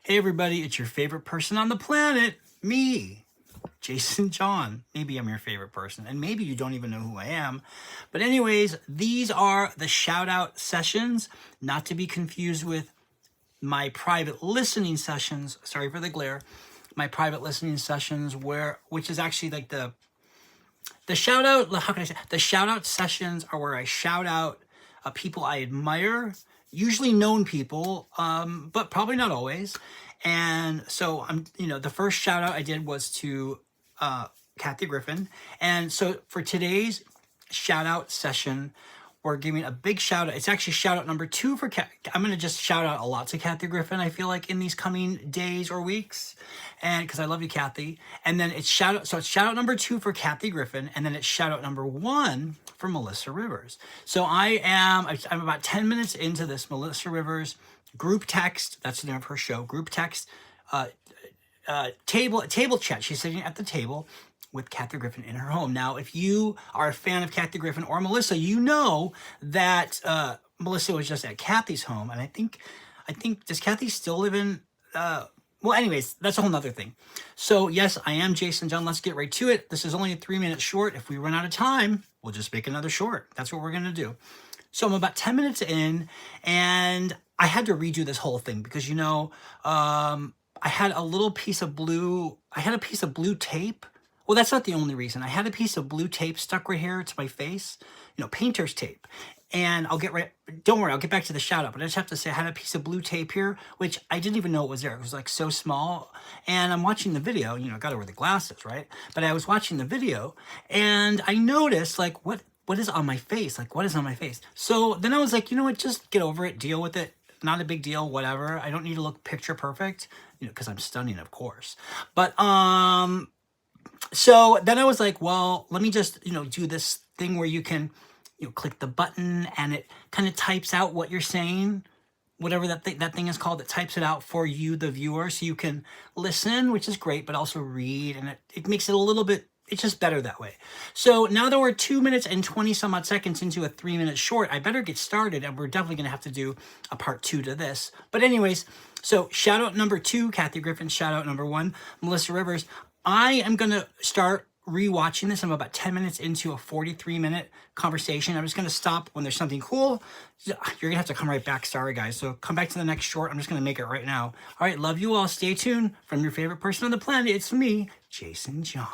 Hey everybody, it's your favorite person on the planet, me, Jason John. Maybe I'm your favorite person, and maybe you don't even know who I am. But anyways, these are the shout out sessions, not to be confused with my private listening sessions. Sorry for the glare. My private listening sessions, which is actually like the shout out. How can I say? The shout out sessions are where I shout out people I admire, usually known people, but probably not always. And so the first shout out I did was to Kathy Griffin. And so for today's shout out session, we're giving a big shout out. It's actually shout out number 2 for I'm going to just shout out a lot to Kathy Griffin, I feel like, in these coming days or weeks. And because I love you, Kathy. And then it's shout out number 2 for Kathy Griffin. And then it's shout out number 1 for Melissa Rivers. So I'm about 10 minutes into this Melissa Rivers group text. That's the name of her show, group text, table chat. She's sitting at the table with Kathy Griffin in her home. Now, if you are a fan of Kathy Griffin or Melissa, you know that Melissa was just at Kathy's home. And I think, does Kathy still live in, well, anyways, that's a whole nother thing. So yes, I am Jason John. Let's get right to it. This is only a 3-minute short. If we run out of time, we'll just make another short. That's what we're going to do. So I'm about 10 minutes in, and I had to redo this whole thing because, I had a piece of blue tape. Well, that's not the only reason. I had a piece of blue tape stuck right here to my face, painter's tape. And don't worry, I'll get back to the shout out, but I just have to say I had a piece of blue tape here, which I didn't even know it was there. It was like so small. And I'm watching the video, I got to wear the glasses, right? But I was watching the video and I noticed like, what is on my face? Like, what is on my face? So then I was like, you know what, just get over it, deal with it. Not a big deal, whatever. I don't need to look picture perfect, because I'm stunning, of course. But, so then I was like, well, let me just, do this thing where you can, click the button and it kind of types out what you're saying, whatever that thing is called, that types it out for you, the viewer, so you can listen, which is great, but also read, and it makes it a little bit, it's just better that way. So now that we're 2 minutes and 20 some odd seconds into a 3-minute short, I better get started, and we're definitely going to have to do a part 2 to this. But anyways, so shout out number 2, Kathy Griffin. Shout out number 1, Melissa Rivers. I am going to start rewatching this. I'm about 10 minutes into a 43-minute conversation. I'm just going to stop when there's something cool. You're going to have to come right back. Sorry, guys. So come back to the next short. I'm just going to make it right now. All right. Love you all. Stay tuned. From your favorite person on the planet, it's me, Jason John.